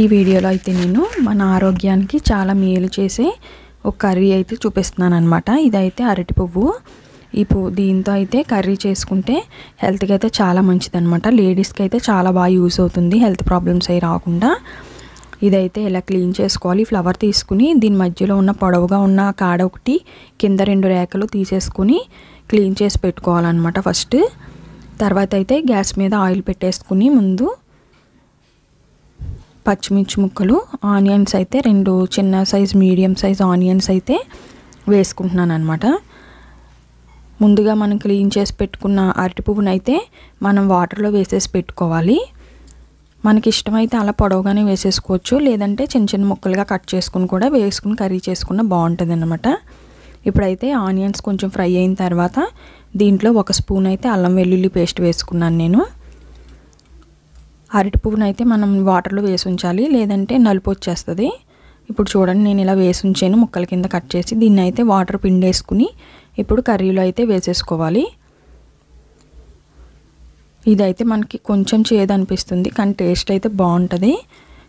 ఈ వీడియోలో అయితే నేను మన ఆరోగ్యానికి చాలా మేలు చేసే ఒక కర్రీ అయితే చూపిస్తున్నాను అన్నమాట. ఇదైతే అరటి పువ్వు. ఈ పువ్వు దీంతో అయితే కర్రీ చేసుకుంటే హెల్త్కి అయితే చాలా మంచిదన్నమాట. లేడీస్కి అయితే చాలా బాగా యూస్ అవుతుంది, హెల్త్ ప్రాబ్లమ్స్ అయి రాకుండా. ఇదైతే ఇలా క్లీన్ చేసుకోవాలి. ఫ్లవర్ తీసుకుని దీని మధ్యలో ఉన్న పొడవుగా ఉన్న కాడ ఒకటి, కింద 2 రేఖలు తీసేసుకుని క్లీన్ చేసి పెట్టుకోవాలన్నమాట ఫస్ట్. తర్వాత అయితే గ్యాస్ మీద ఆయిల్ పెట్టేసుకుని ముందు పచ్చిమిర్చి ముక్కలు, ఆనియన్స్ అయితే 2 చిన్న సైజ్ మీడియం సైజ్ ఆనియన్స్ అయితే వేసుకుంటున్నాను అనమాట. ముందుగా మనం క్లీన్ చేసి పెట్టుకున్న అరటి పువ్వును అయితే మనం వాటర్లో వేసేసి పెట్టుకోవాలి. మనకి ఇష్టమైతే అలా పొడవుగానే వేసేసుకోవచ్చు, లేదంటే చిన్న చిన్న ముక్కలుగా కట్ చేసుకుని కూడా వేసుకుని కర్రీ చేసుకున్న బాగుంటుంది అన్నమాట. ఇప్పుడైతే ఆనియన్స్ కొంచెం ఫ్రై అయిన తర్వాత దీంట్లో 1 స్పూన్ అయితే అల్లం వెల్లుల్లి పేస్ట్ వేసుకున్నాను నేను. అరటి పువ్వును అయితే మనం వాటర్లో వేసి ఉంచాలి, లేదంటే నలుపు వచ్చేస్తుంది. ఇప్పుడు చూడండి, నేను ఇలా వేసి ఉంచాను ముక్కల కింద కట్ చేసి. దీన్ని అయితే వాటర్ పిండేసుకుని ఇప్పుడు కర్రీలో అయితే వేసేసుకోవాలి. ఇదైతే మనకి కొంచెం చేదు అనిపిస్తుంది, కానీ టేస్ట్ అయితే బాగుంటుంది,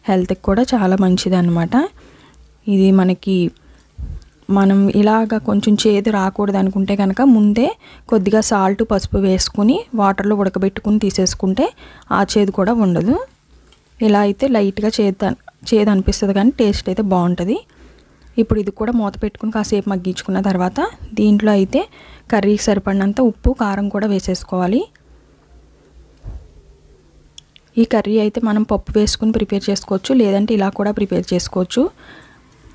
హెల్త్కి కూడా చాలా మంచిది అన్నమాట. ఇది మనం ఇలాగా కొంచెం చేదు రాకూడదు అనుకుంటే కనుక ముందే కొద్దిగా సాల్ట్, పసుపు వేసుకుని వాటర్లో ఉడకబెట్టుకుని తీసేసుకుంటే ఆ చేదు కూడా ఉండదు. ఇలా అయితే లైట్గా చేదు అనిపిస్తుంది, కానీ టేస్ట్ అయితే బాగుంటుంది. ఇప్పుడు ఇది కూడా మూత పెట్టుకుని కాసేపు మగ్గించుకున్న తర్వాత దీంట్లో అయితే కర్రీకి సరిపడినంత ఉప్పు, కారం కూడా వేసేసుకోవాలి. ఈ కర్రీ అయితే మనం పప్పు వేసుకుని ప్రిపేర్ చేసుకోవచ్చు, లేదంటే ఇలా కూడా ప్రిపేర్ చేసుకోవచ్చు.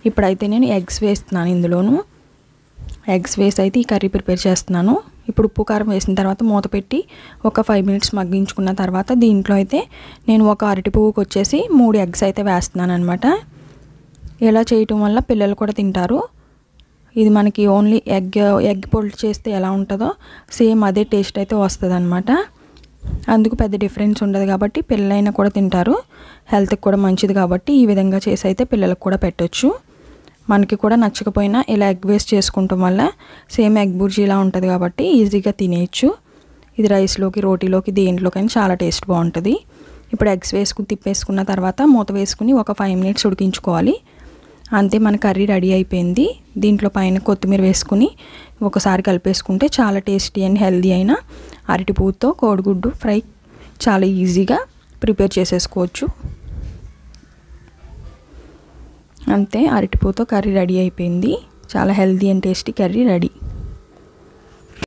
ఇప్పుడైతే నేను ఎగ్స్ వేస్తున్నాను. ఇందులోను ఎగ్స్ వేసి అయితే ఈ కర్రీ ప్రిపేర్ చేస్తున్నాను. ఇప్పుడు ఉప్పు కారం వేసిన తర్వాత మూత పెట్టి ఒక 5 మినిట్స్ మగ్గించుకున్న తర్వాత దీంట్లో అయితే నేను ఒక అరటి పువ్వుకి వచ్చేసి 3 ఎగ్స్ అయితే వేస్తున్నాను అనమాట. ఇలా చేయటం వల్ల పిల్లలు కూడా తింటారు. ఇది మనకి ఓన్లీ ఎగ్ పొడి చేస్తే ఎలా ఉంటుందో సేమ్ అదే టేస్ట్ అయితే వస్తుంది అనమాట. అందుకు పెద్ద డిఫరెన్స్ ఉండదు కాబట్టి పిల్లలైనా కూడా తింటారు, హెల్త్కి కూడా మంచిది కాబట్టి ఈ విధంగా చేసి అయితే పిల్లలకు కూడా పెట్టొచ్చు. మనకి కూడా నచ్చకపోయినా ఇలా ఎగ్ వేస్ట్ చేసుకుంటాం వల్ల సేమ్ ఎగ్ బుర్జీలా ఉంటుంది కాబట్టి ఈజీగా తినేయచ్చు. ఇది రైస్లోకి, రోటీలోకి, దేంట్లోకైనా చాలా టేస్ట్ బాగుంటుంది. ఇప్పుడు ఎగ్స్ వేసుకుని తిప్పేసుకున్న తర్వాత మూత వేసుకుని ఒక 5 మినిట్స్ ఉడికించుకోవాలి. అంతే, మన కర్రీ రెడీ అయిపోయింది. దీంట్లో పైన కొత్తిమీర వేసుకుని ఒకసారి కలిపేసుకుంటే చాలా టేస్టీ అండ్ హెల్దీ అయిన అరటి పువ్వుతో కోడిగుడ్డు ఫ్రై చాలా ఈజీగా ప్రిపేర్ చేసేసుకోవచ్చు. అంతే, అరటి పువ్వుతో కర్రీ రెడీ అయిపోయింది. చాలా healthy and tasty curry ready.